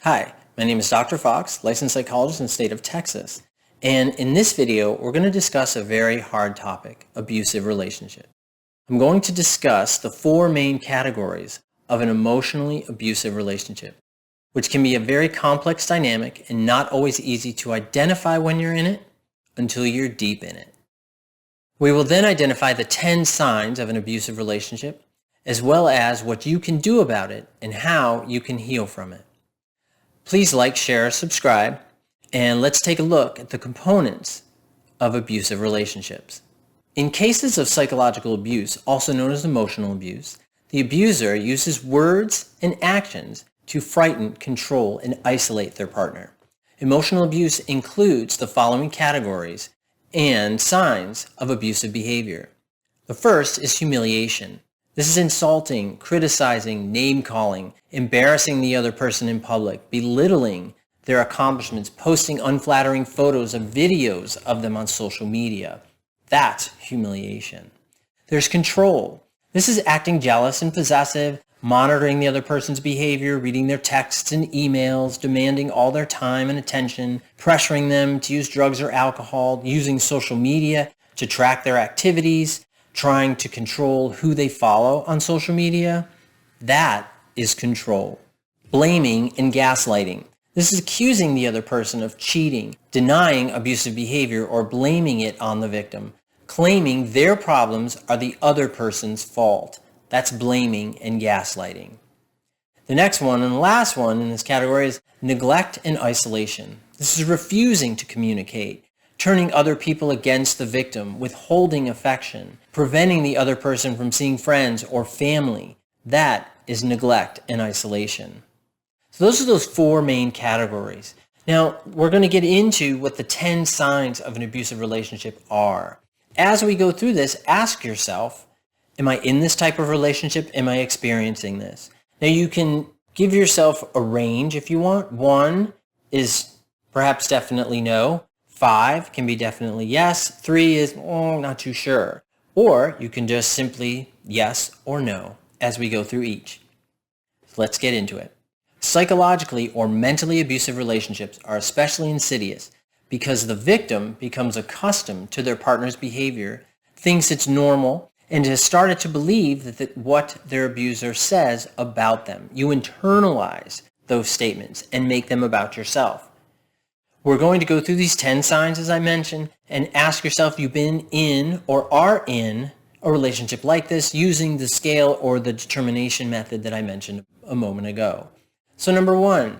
Hi, my name is Dr. Fox, licensed psychologist in the state of Texas. And in this video, we're going to discuss a very hard topic, abusive relationship. I'm going to discuss the four main categories of an emotionally abusive relationship, which can be a very complex dynamic and not always easy to identify when you're in it until you're deep in it. We will then identify the 10 signs of an abusive relationship, as well as what you can do about it and how you can heal from it. Please like, share, subscribe, and let's take a look at the components of abusive relationships. In cases of psychological abuse, also known as emotional abuse, the abuser uses words and actions to frighten, control, and isolate their partner. Emotional abuse includes the following categories and signs of abusive behavior. The first is humiliation. This is insulting, criticizing, name-calling, embarrassing the other person in public, belittling their accomplishments, posting unflattering photos and videos of them on social media. That's humiliation. There's control. This is acting jealous and possessive, monitoring the other person's behavior, reading their texts and emails, demanding all their time and attention, pressuring them to use drugs or alcohol, using social media to track their activities, trying to control who they follow on social media. That is control. Blaming and gaslighting. This is accusing the other person of cheating, denying abusive behavior, or blaming it on the victim, claiming their problems are the other person's fault. That's blaming and gaslighting. The next one and the last one in this category is neglect and isolation. This is refusing to communicate, turning other people against the victim, withholding affection, preventing the other person from seeing friends or family. That is neglect and isolation. So those are those four main categories. Now, we're going to get into what the 10 signs of an abusive relationship are. As we go through this, ask yourself, am I in this type of relationship? Am I experiencing this? Now, you can give yourself a range if you want. 1 is perhaps definitely no. 5 can be definitely yes. 3 is not too sure. Or you can just simply yes or no as we go through each. So let's get into it. Psychologically or mentally abusive relationships are especially insidious because the victim becomes accustomed to their partner's behavior, thinks it's normal, and has started to believe that what their abuser says about them. You internalize those statements and make them about yourself. We're going to go through these 10 signs, as I mentioned, and ask yourself if you've been in or are in a relationship like this using the scale or the determination method that I mentioned a moment ago. So number 1,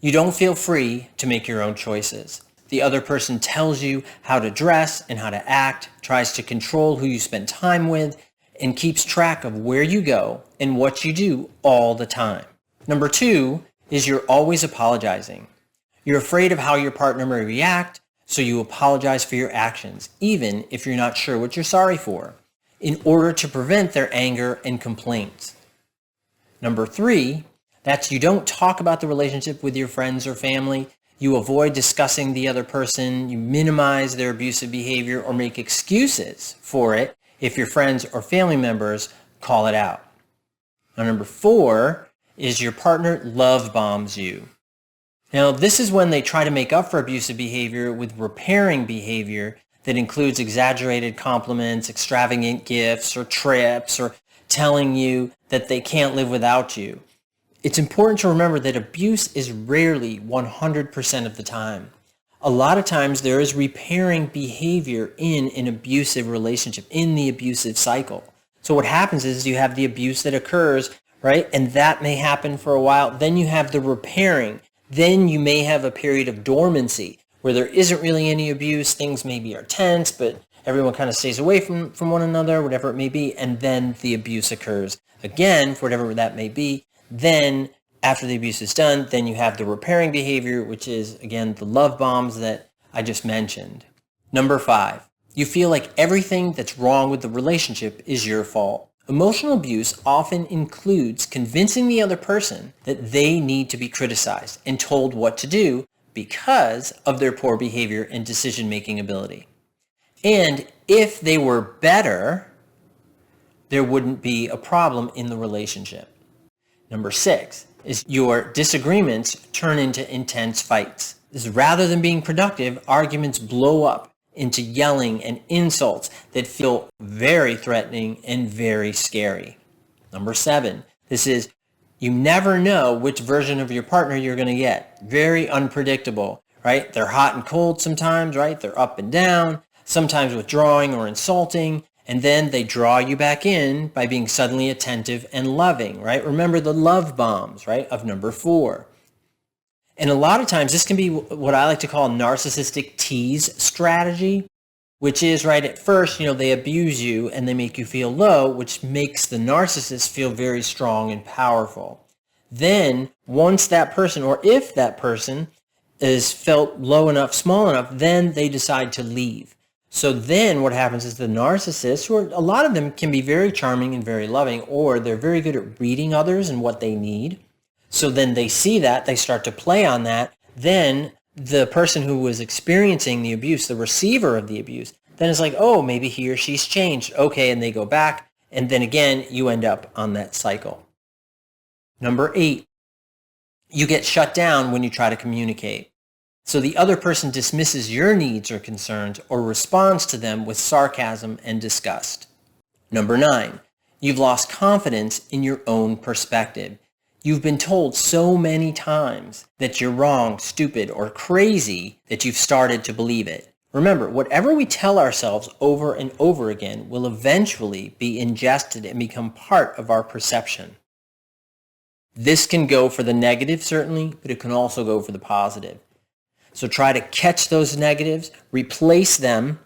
you don't feel free to make your own choices. The other person tells you how to dress and how to act, tries to control who you spend time with, and keeps track of where you go and what you do all the time. Number 2 is you're always apologizing. You're afraid of how your partner may react, so you apologize for your actions, even if you're not sure what you're sorry for, in order to prevent their anger and complaints. Number 3, that's you don't talk about the relationship with your friends or family. You avoid discussing the other person. You minimize their abusive behavior or make excuses for it if your friends or family members call it out. Now, number 4 is your partner love bombs you. Now, this is when they try to make up for abusive behavior with repairing behavior that includes exaggerated compliments, extravagant gifts, or trips, or telling you that they can't live without you. It's important to remember that abuse is rarely 100% of the time. A lot of times there is repairing behavior in an abusive relationship, in the abusive cycle. So what happens is you have the abuse that occurs, right? And that may happen for a while. Then you have the repairing. Then you may have a period of dormancy where there isn't really any abuse. Things maybe are tense, but everyone kind of stays away from one another, whatever it may be. And then the abuse occurs again, for whatever that may be. Then after the abuse is done, then you have the repairing behavior, which is, again, the love bombs that I just mentioned. Number 5, you feel like everything that's wrong with the relationship is your fault. Emotional abuse often includes convincing the other person that they need to be criticized and told what to do because of their poor behavior and decision-making ability. And if they were better, there wouldn't be a problem in the relationship. Number 6 is your disagreements turn into intense fights. Rather than being productive, arguments blow up into yelling and insults that feel very threatening and very scary. Number 7, this is you never know which version of your partner you're going to get. Very unpredictable, right? They're hot and cold sometimes, right? They're up and down, sometimes withdrawing or insulting, and then they draw you back in by being suddenly attentive and loving, right? Remember the love bombs, right, of number 4. And a lot of times this can be what I like to call a narcissistic tease strategy, which is, right, at first, they abuse you and they make you feel low, which makes the narcissist feel very strong and powerful. Then once that person, or if that person is felt low enough, small enough, then they decide to leave. So then what happens is the narcissists, who are, a lot of them can be very charming and very loving, or they're very good at reading others and what they need. So then they see that, they start to play on that. Then the person who was experiencing the abuse, the receiver of the abuse, then is like, oh, maybe he or she's changed. Okay, and they go back. And then again, you end up on that cycle. Number 8, you get shut down when you try to communicate. So the other person dismisses your needs or concerns or responds to them with sarcasm and disgust. Number 9, you've lost confidence in your own perspective. You've been told so many times that you're wrong, stupid, or crazy that you've started to believe it. Remember, whatever we tell ourselves over and over again will eventually be ingested and become part of our perception. This can go for the negative, certainly, but it can also go for the positive. So try to catch those negatives, replace them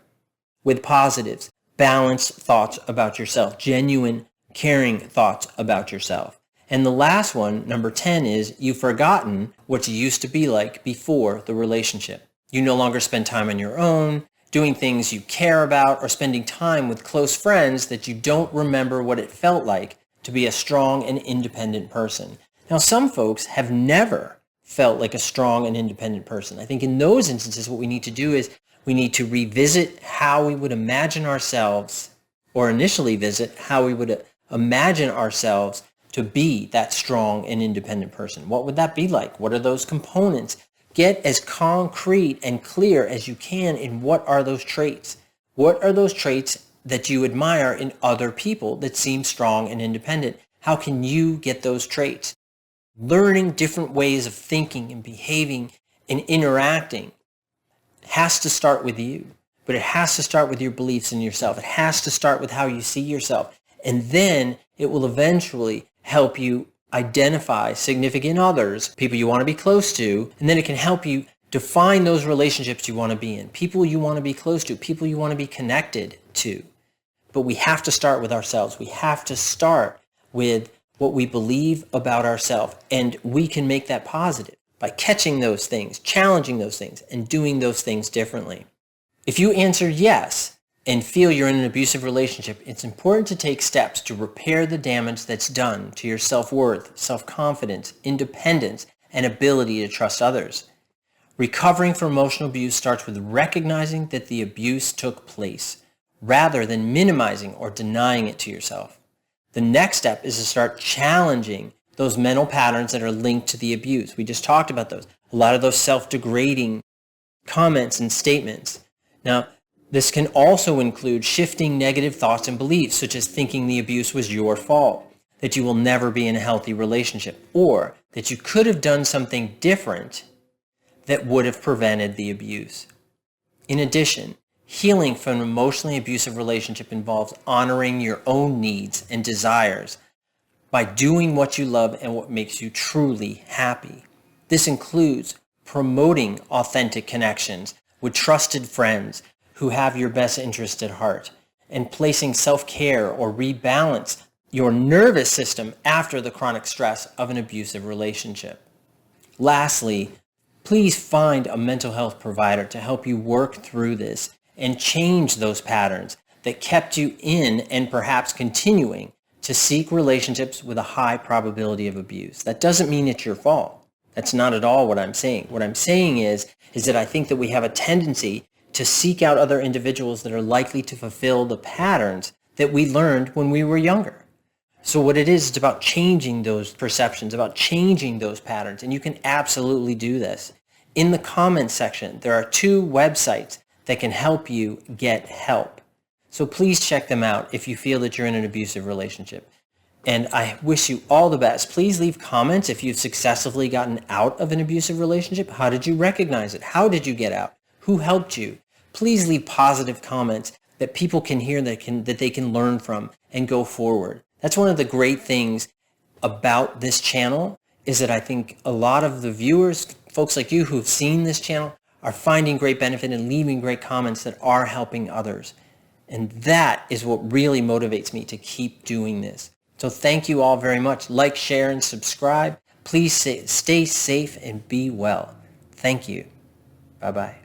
with positives, balanced thoughts about yourself, genuine, caring thoughts about yourself. And the last one, number 10, is you've forgotten what you used to be like before the relationship. You no longer spend time on your own, doing things you care about, or spending time with close friends that you don't remember what it felt like to be a strong and independent person. Now, some folks have never felt like a strong and independent person. I think in those instances, what we need to do is we need to revisit how we would imagine ourselves, or initially visit how we would imagine ourselves to be that strong and independent person. What would that be like? What are those components? Get as concrete and clear as you can in what are those traits. What are those traits that you admire in other people that seem strong and independent? How can you get those traits? Learning different ways of thinking and behaving and interacting has to start with you, but it has to start with your beliefs in yourself. It has to start with how you see yourself. And then it will eventually help you identify significant others, people you want to be close to, and then it can help you define those relationships you want to be in, people you want to be close to, people you want to be connected to. But we have to start with ourselves. We have to start with what we believe about ourselves, and we can make that positive by catching those things, challenging those things, and doing those things differently. If you answer yes, and feel you're in an abusive relationship, it's important to take steps to repair the damage that's done to your self-worth, self-confidence, independence, and ability to trust others. Recovering from emotional abuse starts with recognizing that the abuse took place, rather than minimizing or denying it to yourself. The next step is to start challenging those mental patterns that are linked to the abuse. We just talked about those. A lot of those self-degrading comments and statements. Now, this can also include shifting negative thoughts and beliefs, such as thinking the abuse was your fault, that you will never be in a healthy relationship, or that you could have done something different that would have prevented the abuse. In addition, healing from an emotionally abusive relationship involves honoring your own needs and desires by doing what you love and what makes you truly happy. This includes promoting authentic connections with trusted friends who have your best interest at heart, and placing self-care or rebalance your nervous system after the chronic stress of an abusive relationship. Lastly, please find a mental health provider to help you work through this and change those patterns that kept you in and perhaps continuing to seek relationships with a high probability of abuse. That doesn't mean it's your fault. That's not at all what I'm saying. What I'm saying is that I think that we have a tendency to seek out other individuals that are likely to fulfill the patterns that we learned when we were younger. So what it is, it's about changing those perceptions, about changing those patterns, and you can absolutely do this. In the comments section, there are 2 websites that can help you get help. So please check them out if you feel that you're in an abusive relationship. And I wish you all the best. Please leave comments if you've successfully gotten out of an abusive relationship. How did you recognize it? How did you get out? Who helped you? Please leave positive comments that people can hear, that they can learn from and go forward. That's one of the great things about this channel, is that I think a lot of the viewers, folks like you who've seen this channel, are finding great benefit and leaving great comments that are helping others. And that is what really motivates me to keep doing this. So thank you all very much. Like, share, and subscribe. Please stay safe and be well. Thank you. Bye-bye.